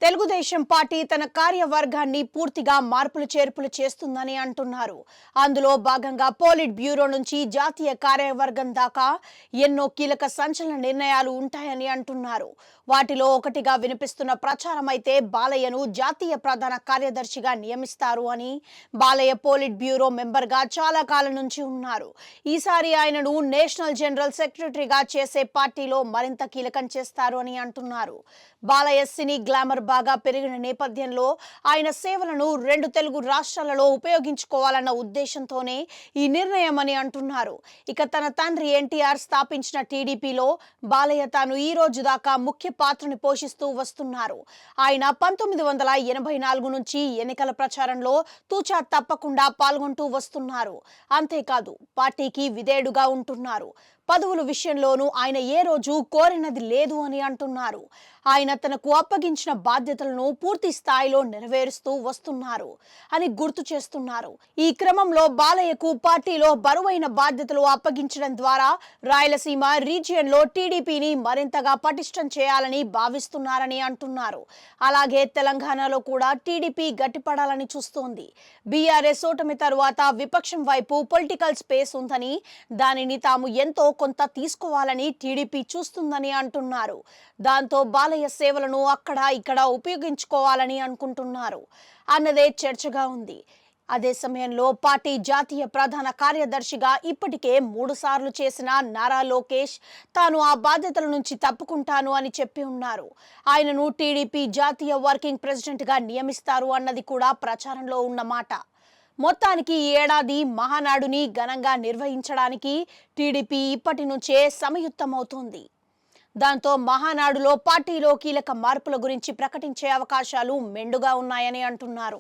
Telugu Desam party తన కార్యవర్గాన్ని పూర్తిగా మార్పులు చేర్పులు చేస్తుందని అంటున్నారు. అందులో భాగంగా పోలిట్ బ్యూరో నుంచి జాతీయ కార్యవర్గం దాకా ఎన్నో కీలక సంచలన నిర్ణయాలు ఉంటాయని అంటున్నారు. వాటిలో ఒకటిగా వినిపిస్తున్న ప్రచారం అయితే బాలయ్యను జాతీయ ప్రధాన కార్యదర్శిగా నియమిస్తారు అని. బాలయ్య పోలిట్ బ్యూరో మెంబర్గా చాలా కాలం నుంచి ఉన్నారు. ఈసారి ఆయనను నేషనల్ జనరల్ సెక్రటరీగా చేసే పార్టీలో మరింత కీలకం చేస్తారు అని అంటున్నారు. బాలయ్య సినీ గ్లామర్ బాగా పెరిగిన నేపథ్యంలో ఆయన సేవలను రెండు తెలుగు రాష్ట్రాలలో ఉపయోగించుకోవాలన్న ఉద్దేశంతోనే ఈ నిర్ణయం అని అంటున్నారు. ఇక తన తండ్రి ఎన్టీఆర్ స్థాపించిన టీడీపీలో బాలయ్య తాను ఈ రోజు దాకా ముఖ్య పాత్రని పోషిస్తూ వస్తున్నారు. ఆయన 1984 నుంచి ఎన్నికల ప్రచారంలో తూచా తప్పకుండా పాల్గొంటూ వస్తున్నారు. అంతేకాదు పార్టీకి విధేయుడుగా ఉంటున్నారు. పదవుల విషయంలోనూ ఆయన ఏ రోజు కోరినది లేదు అని అంటున్నారు. ఆయన తనకు అప్పగించిన బాధ్యతలను పూర్తి స్థాయిలో నెరవేరుస్తూ వస్తున్నారు అని గుర్తు చేస్తున్నారు. ఈ క్రమంలో బాలయ్యకు పార్టీలో బరువైన బాధ్యతలు అప్పగించడం ద్వారా రాయలసీమ రీజియన్ లో టీడీపీని మరింతగా పటిష్టం చేయాలని భావిస్తున్నారని అంటున్నారు. అలాగే తెలంగాణలో కూడా టీడీపీ గట్టిపడాలని చూస్తోంది. బీఆర్ఎస్ ఓటమి తరువాత విపక్షం వైపు పొలిటికల్ స్పేస్ ఉందని, దానిని తాము ఎంతో కొంత తీసుకోవాలని టీడీపీ చూస్తుందని అంటున్నారు. దాంతో బాలయ్య సేవలను అక్కడ ఇక్కడ ఉపయోగించుకోవాలని అనుకుంటున్నారు అన్నదే చర్చగా ఉంది. అదే సమయంలో పార్టీ జాతీయ ప్రధాన కార్యదర్శిగా ఇప్పటికే 3 సార్లు చేసిన నారా లోకేష్ తాను ఆ బాధ్యతల నుంచి తప్పుకుంటాను అని చెప్పి ఉన్నారు. ఆయనను టీడీపీ జాతీయ వర్కింగ్ ప్రెసిడెంట్గా నియమిస్తారు అన్నది కూడా ప్రచారంలో ఉన్నమాట. మొత్తానికి ఈ ఏడాది మహానాడుని ఘనంగా నిర్వహించడానికి టీడీపీ ఇప్పటి నుంచే సంయుక్తమవుతోంది. దాంతో మహానాడులో పార్టీలో కీలక మార్పుల గురించి ప్రకటించే అవకాశాలు మెండుగా ఉన్నాయని అంటున్నారు.